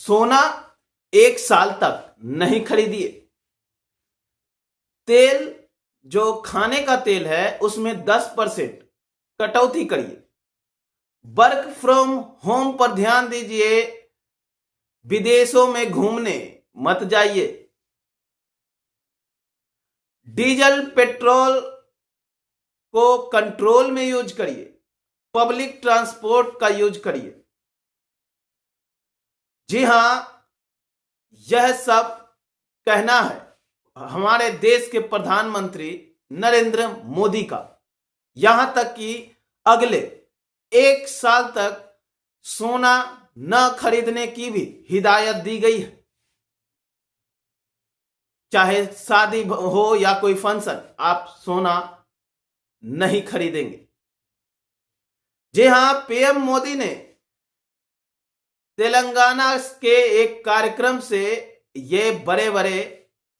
सोना 1 साल तक नहीं खरीदिए। तेल जो खाने का तेल है उसमें 10% कटौती करिए। वर्क फ्रॉम होम पर ध्यान दीजिए। विदेशों में घूमने मत जाइए। डीजल पेट्रोल को कंट्रोल में यूज करिए। पब्लिक ट्रांसपोर्ट का यूज करिए। जी हां, यह सब कहना है हमारे देश के प्रधानमंत्री नरेंद्र मोदी का। यहां तक कि अगले 1 साल तक सोना न खरीदने की भी हिदायत दी गई है। चाहे शादी हो या कोई फंक्शन, आप सोना नहीं खरीदेंगे। जी हां, पीएम मोदी ने तेलंगाना के एक कार्यक्रम से ये बड़े बड़े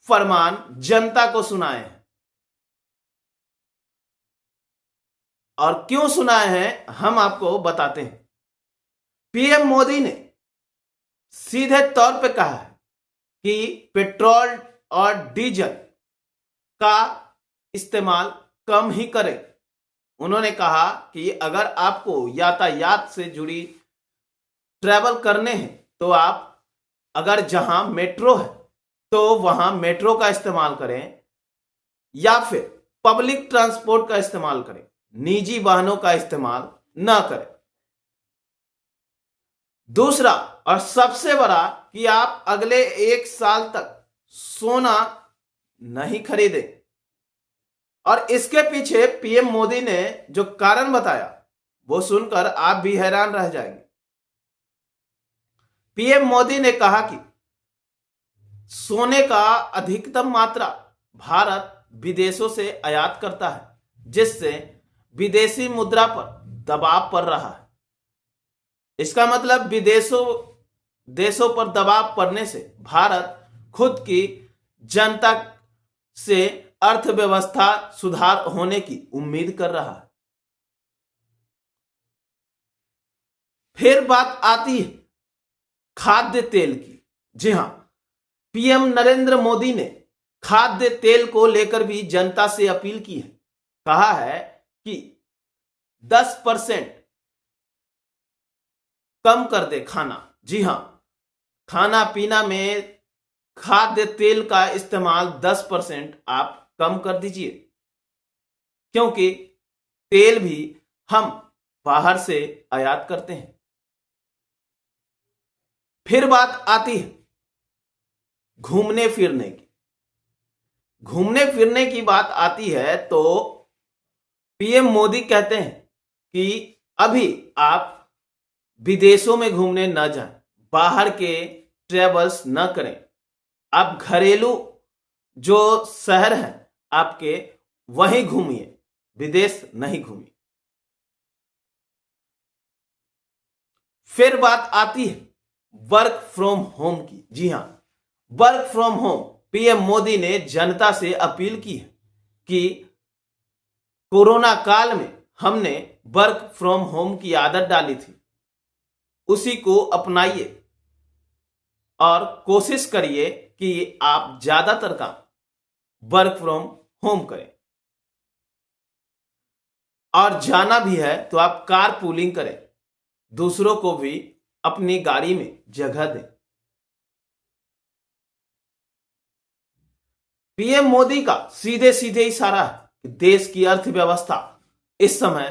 फरमान जनता को सुनाए हैं। और क्यों सुनाए हैं हम आपको बताते हैं। पीएम मोदी ने सीधे तौर पे कहा है कि पेट्रोल और डीजल का इस्तेमाल कम ही करें। उन्होंने कहा कि अगर आपको यातायात से जुड़ी ट्रैवल करने हैं तो आप अगर जहां मेट्रो है तो वहां मेट्रो का इस्तेमाल करें या फिर पब्लिक ट्रांसपोर्ट का इस्तेमाल करें, निजी वाहनों का इस्तेमाल न करें। दूसरा और सबसे बड़ा कि आप अगले 1 साल तक सोना नहीं खरीदें। और इसके पीछे पीएम मोदी ने जो कारण बताया वो सुनकर आप भी हैरान रह जाएंगे। पीएम मोदी ने कहा कि सोने का अधिकतम मात्रा भारत विदेशों से आयात करता है, जिससे विदेशी मुद्रा पर दबाव पड़ रहा है। इसका मतलब देशों पर दबाव पड़ने से भारत खुद की जनता से अर्थव्यवस्था सुधार होने की उम्मीद कर रहा है। फिर बात आती है खाद्य तेल की। जी हां, पीएम नरेंद्र मोदी ने खाद्य तेल को लेकर भी जनता से अपील की है। कहा है कि 10% कम कर दे खाना। जी हां, खाना पीना में खाद्य तेल का इस्तेमाल 10% आप कम कर दीजिए, क्योंकि तेल भी हम बाहर से आयात करते हैं। फिर बात आती है घूमने फिरने की। घूमने फिरने की बात आती है तो पीएम मोदी कहते हैं कि अभी आप विदेशों में घूमने न जाएं, बाहर के ट्रेवल्स न करें। आप घरेलू जो शहर हैं आपके वहीं घूमिए, विदेश नहीं घूमिए। फिर बात आती है वर्क फ्रॉम होम की। जी हां, work from home PM Modi ने जनता से अपील की है कि कोरोना काल में हमने वर्क फ्रॉम होम की आदत डाली थी, उसी को अपनाइए और कोशिश करिए कि आप ज्यादातर काम वर्क फ्रॉम होम करें। और जाना भी है तो आप कार पूलिंग करें, दूसरों को भी अपनी गाड़ी में जगह दें। पीएम मोदी का सीधे सीधे इशारा है कि देश की अर्थव्यवस्था इस समय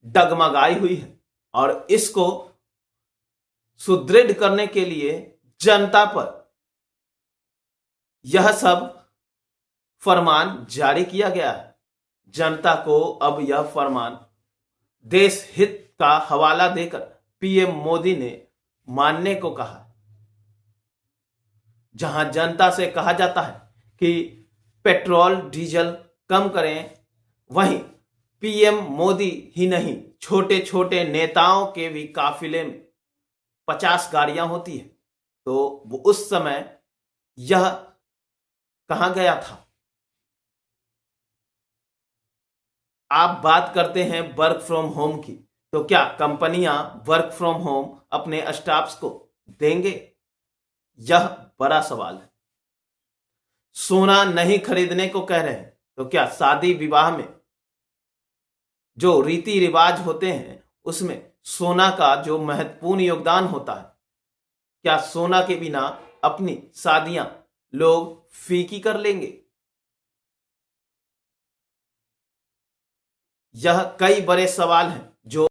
डगमगाई हुई है और इसको सुदृढ़ करने के लिए जनता पर यह सब फरमान जारी किया गया है। जनता को अब यह फरमान देश हित का हवाला देकर पीएम मोदी ने मानने को कहा। जहां जनता से कहा जाता है कि पेट्रोल डीजल कम करें, वहीं पीएम मोदी ही नहीं, छोटे छोटे नेताओं के भी काफिले में 50 गाड़ियां होती है। तो वो उस समय यह कहां गया था। आप बात करते हैं वर्क फ्रॉम होम की, तो क्या कंपनियां वर्क फ्रॉम होम अपने स्टाफ्स को देंगे? यह बड़ा सवाल है। सोना नहीं खरीदने को कह रहे हैं तो क्या शादी विवाह में जो रीति रिवाज होते हैं उसमें सोना का जो महत्वपूर्ण योगदान होता है, क्या सोना के बिना अपनी शादियां लोग फीकी कर लेंगे? यह कई बड़े सवाल हैं जो